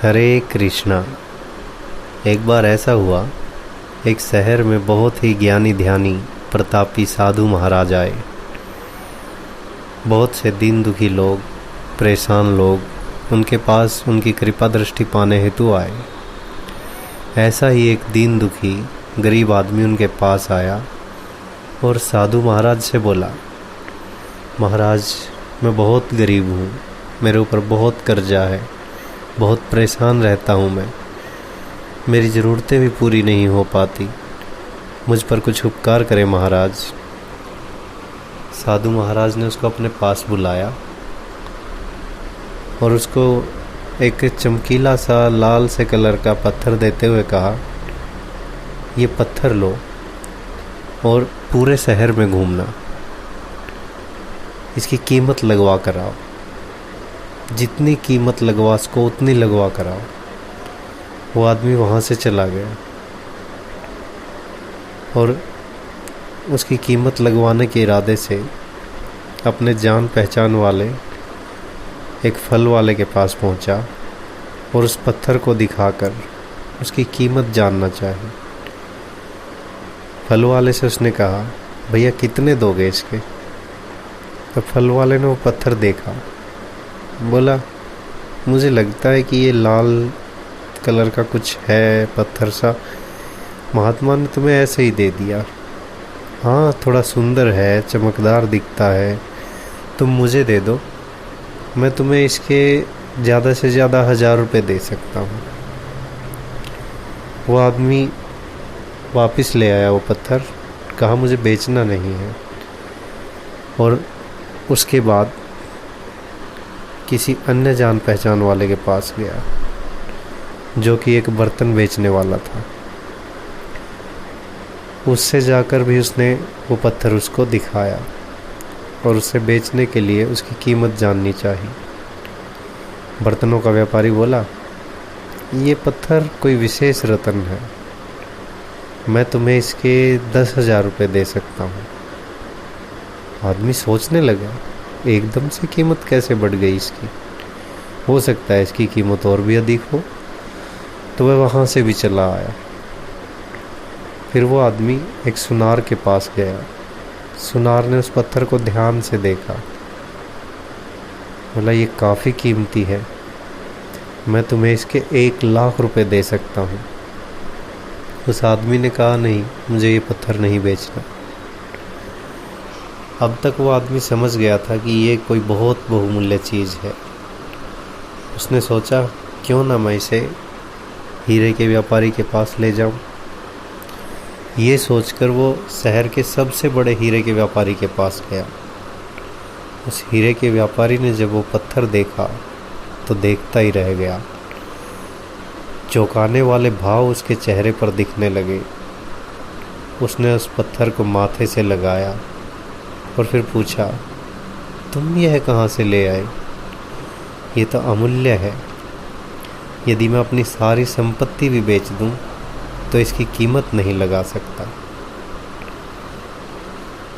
हरे कृष्णा। एक बार ऐसा हुआ, एक शहर में बहुत ही ज्ञानी ध्यानी प्रतापी साधु महाराज आए। बहुत से दीन दुखी लोग, परेशान लोग उनके पास उनकी कृपा दृष्टि पाने हेतु आए। ऐसा ही एक दीन दुखी गरीब आदमी उनके पास आया और साधु महाराज से बोला, महाराज मैं बहुत गरीब हूँ, मेरे ऊपर बहुत कर्जा है, बहुत परेशान रहता हूँ मैं, मेरी ज़रूरतें भी पूरी नहीं हो पाती, मुझ पर कुछ उपकार करें महाराज। साधु महाराज ने उसको अपने पास बुलाया और उसको एक चमकीला सा लाल से कलर का पत्थर देते हुए कहा, ये पत्थर लो और पूरे शहर में घूमना, इसकी कीमत लगवा कर आओ, जितनी कीमत लगवा सको उतनी लगवा कर आओ। वो आदमी वहाँ से चला गया और उसकी कीमत लगवाने के इरादे से अपने जान पहचान वाले एक फल वाले के पास पहुँचा और उस पत्थर को दिखाकर उसकी कीमत जानना चाही। फल वाले से उसने कहा, भैया कितने दोगे इसके? तो फल वाले ने वो पत्थर देखा, बोला, मुझे लगता है कि ये लाल कलर का कुछ है पत्थर सा, महात्मा ने तुम्हें ऐसे ही दे दिया। हाँ, थोड़ा सुंदर है, चमकदार दिखता है, तुम मुझे दे दो, मैं तुम्हें इसके ज़्यादा से ज़्यादा 1000 रुपये दे सकता हूँ। वो आदमी वापस ले आया वो पत्थर, कहा मुझे बेचना नहीं है। और उसके बाद किसी अन्य जान पहचान वाले के पास गया जो कि एक बर्तन बेचने वाला था। उससे जाकर भी उसने वो पत्थर उसको दिखाया और उसे बेचने के लिए उसकी कीमत जाननी चाहिए। बर्तनों का व्यापारी बोला, ये पत्थर कोई विशेष रत्न है, मैं तुम्हें इसके 10,000 रुपये दे सकता हूँ। आदमी सोचने लगा, एकदम से कीमत कैसे बढ़ गई इसकी, हो सकता है इसकी कीमत और भी अधिक हो। तो वह वहाँ से भी चला आया। फिर वो आदमी एक सुनार के पास गया। सुनार ने उस पत्थर को ध्यान से देखा, बोला, ये काफ़ी कीमती है, मैं तुम्हें इसके 1,00,000 रुपये दे सकता हूँ। उस आदमी ने कहा, नहीं, मुझे ये पत्थर नहीं बेचना। अब तक वो आदमी समझ गया था कि ये कोई बहुत बहुमूल्य चीज़ है। उसने सोचा, क्यों ना मैं इसे हीरे के व्यापारी के पास ले जाऊं। ये सोचकर वो शहर के सबसे बड़े हीरे के व्यापारी के पास गया। उस हीरे के व्यापारी ने जब वो पत्थर देखा तो देखता ही रह गया। चौंकाने वाले भाव उसके चेहरे पर दिखने लगे। उसने उस पत्थर को माथे से लगाया और फिर पूछा, तुम यह कहाँ से ले आए? ये तो अमूल्य है, यदि मैं अपनी सारी संपत्ति भी बेच दूं तो इसकी कीमत नहीं लगा सकता।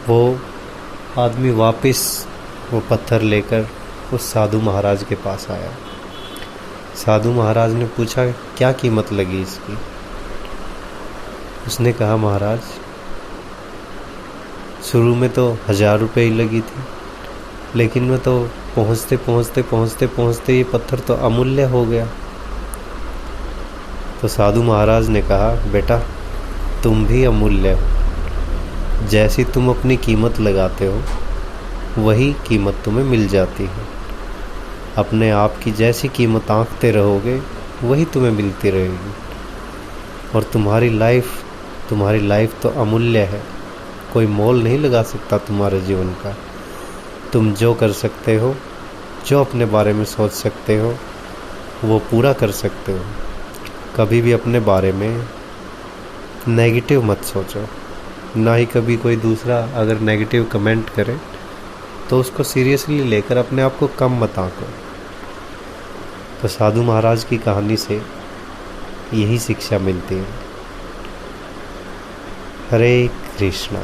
वो आदमी वापस वो पत्थर लेकर उस साधु महाराज के पास आया। साधु महाराज ने पूछा, क्या कीमत लगी इसकी? उसने कहा, महाराज शुरू में तो 1000 रुपये ही लगी थी, लेकिन मैं तो पहुँचते ये पत्थर तो अमूल्य हो गया। तो साधु महाराज ने कहा, बेटा तुम भी अमूल्य हो, जैसी तुम अपनी कीमत लगाते हो वही कीमत तुम्हें मिल जाती है। अपने आप की जैसी कीमत आंकते रहोगे वही तुम्हें मिलती रहेगी। और तुम्हारी लाइफ तो अमूल्य है, कोई मोल नहीं लगा सकता तुम्हारे जीवन का। तुम जो कर सकते हो, जो अपने बारे में सोच सकते हो, वो पूरा कर सकते हो। कभी भी अपने बारे में नेगेटिव मत सोचो, ना ही कभी कोई दूसरा अगर नेगेटिव कमेंट करे तो उसको सीरियसली लेकर अपने आप को कम मत आंको। तो साधु महाराज की कहानी से यही शिक्षा मिलती है। हरे कृष्णा।